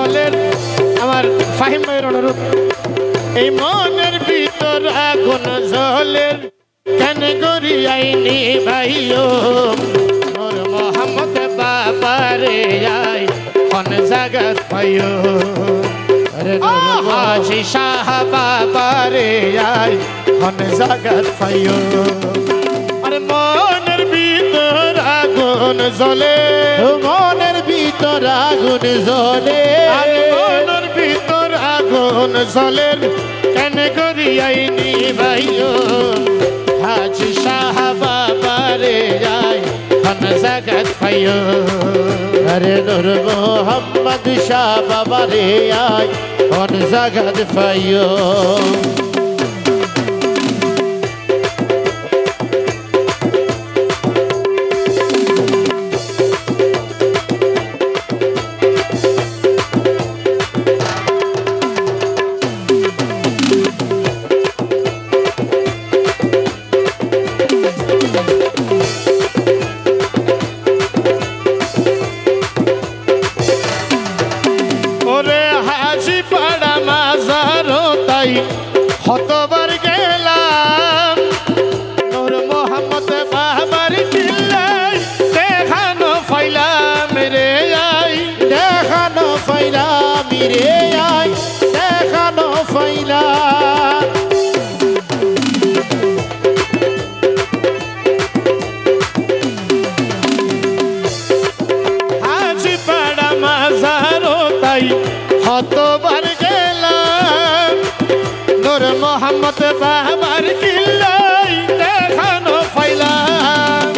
জলের আমার ফাহিম ভাইয়ের অনুরোধ এই মনের ভিতর আগুন জলের কেন গরিয়াইনি ভাইও নূর মোহাম্মদ বাবারে আই কোন জাগাত পাইও আরে নূর হাজি শাহ বাবারে আই কোন জাগাত পাইও আরে মনের ভিতর আগুন জ্বলে মনের ভিতর আগুন জ্বলে আরে মনের ভিতর আগুন জ্বলের কেন গরিয়াইনি ভাইও হাজি শাহ বাবারে আই কোন জাগাত পাইও আরে নূর মোহাম্মদ শাহ বাবারে আই কোন জাগাত পাইও হতবার গেলাম নূর মোহাম্মদ বাবার চিল্লাই দেখানো ফাইলাম রে আই দেখানো ফাইলাম রে আই দেখানো ফাইলাম হাজি পাড়া মাজারো তাই হতবার গেলাম নূর মোহাম্মদ বাবার চিল্লাই দেখানো ফাইলাম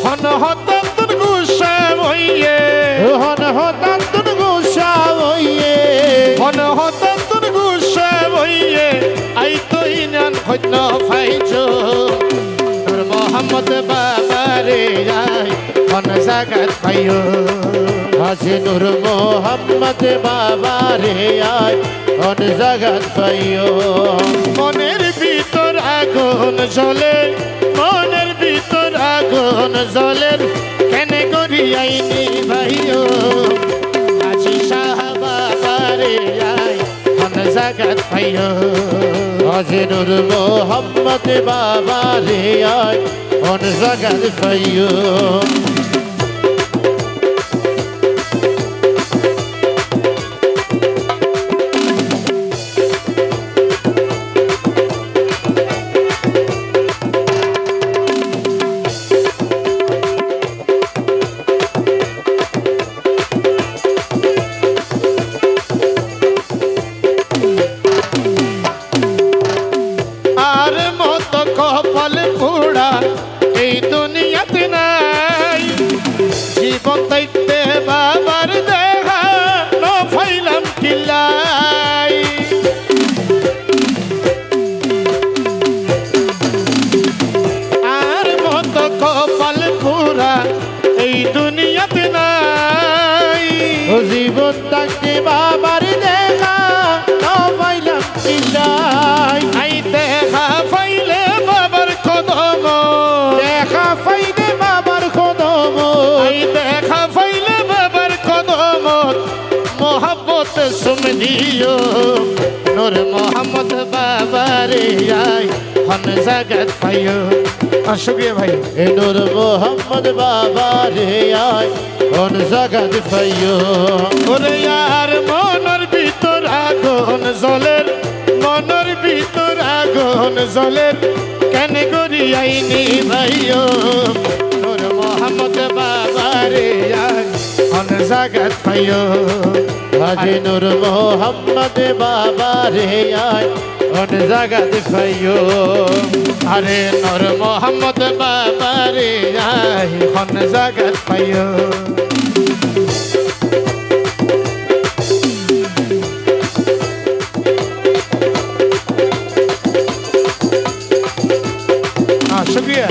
হন হতন গুসা হইয়ে হন হতান্তন গুসা হইয়ে হন হতন গুসা হইয়ে আই তুই নান খৈন ফাইছো নূর মোহাম্মদ বাবারে আই কোন জাগাত পাইও হাজি নূর মোহাম্মদ বাবারে আই কোন জাগাত পাইও মনের ভিতর আগুন জ্বলে মনের ভিতর আগুন জ্বলের কেন গরিয়াইনি ভাইও হাজি শাহ বাবারে আই কোন জাগাত পাইও হাজি নূর মোহাম্মদ বাবারে আই কোন জাগাত পাইও আর মত কপাল পোড়া এই দুনিয়াতে নাই জীবন দাইতে বাবার দেখা ন ফাইলাম কিলাই আর মত কপাল পোড়া এই দুনিয়াতে নাই জীবন থাকতে বাবার দেখা পাইলাম চিল্লাই আই দেখা পাইলে বাবার কদম দেখা পাইলে বাবার কদম আই দেখা পাইলে বাবার কদম মোহাব্বত সুমদিও নূর মোহাম্মদ বাবারে আই কোন জাগাত পাইও শুক্রিয়া ভাই এ নূর মোহাম্মদ বাবারে আই কোন জাগাত পাইও ওরে আর মনের ভিতর আগুন জ্বলের মনের ভিতর আগুন জ্বলের কেন গরিয়াইনি ভাইও নূর মোহাম্মদ বাবারে আই কোন জাগাত পাইও হাজি নূর মোহাম্মদ বাবারে আই কোন জাগাত পাইও আরে নূর মোহাম্মদ বাবারে আই কোন জাগাত পাইও শুক্রিয়া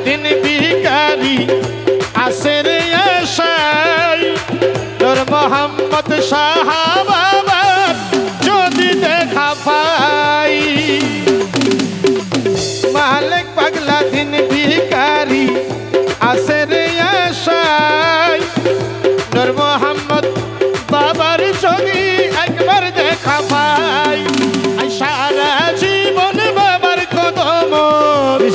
দিন ভিখারি আসে রে আশাই নূর মোহাম্মদ সাহাবা যদি দেখা পাই মালিক পাগলা দিন ভিখারি আসে রে আশাই নূর মোহাম্মদ বাবার যদি একবার দেখা পাই সারা জীবন বাবার কদম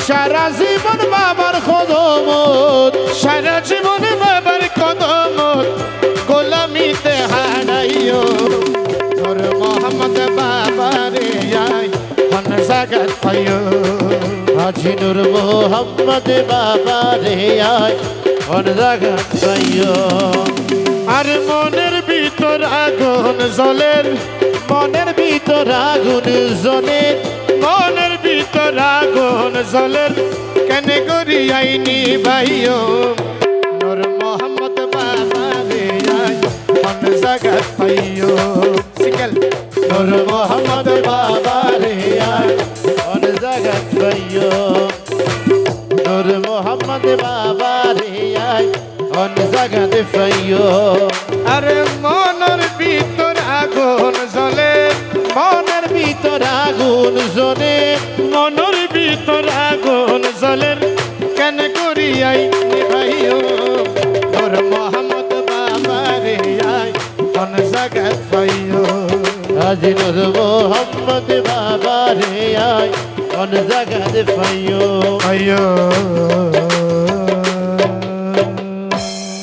সারা জীবন বাবার কদম সারা জীবন বাবার কদম গোলামিতে হারাইও নূর মোহাম্মদ বাবারে আই কোন জায়গায় পাইও হাজি নূর মোহাম্মদ বাবা রে আয় কোন জায়গা পাইও আর মনের ভিতর আগুন জ্বলের মনের ভিতর আগুন জ্বলে মনের ভিতর আগুন জ্বলের কেন করি আইনি ভাইও নূর মোহাম্মদ বাবারে আই কোন জায়গায় পাইও সিঙ্গেল নূর মোহাম্মদ বাবা রে আয় কোন জায়গা পাইও নূর মোহাম্মদ বাবা রে আয় কোন জায়গা পাইও আরে মনের ভিতর আগুন জ্বলে মনের ভিতর আগুন জ্বলে মনের ভিতর আগুন জ্বলের কেন করি আইনি ভাইও নূর মোহাম্মদ বাবারে আই কোন জায়গায় পাইও হাজি নূর মোহাম্মদ বাবা রে আয় কোন জায়গা পাইও আইও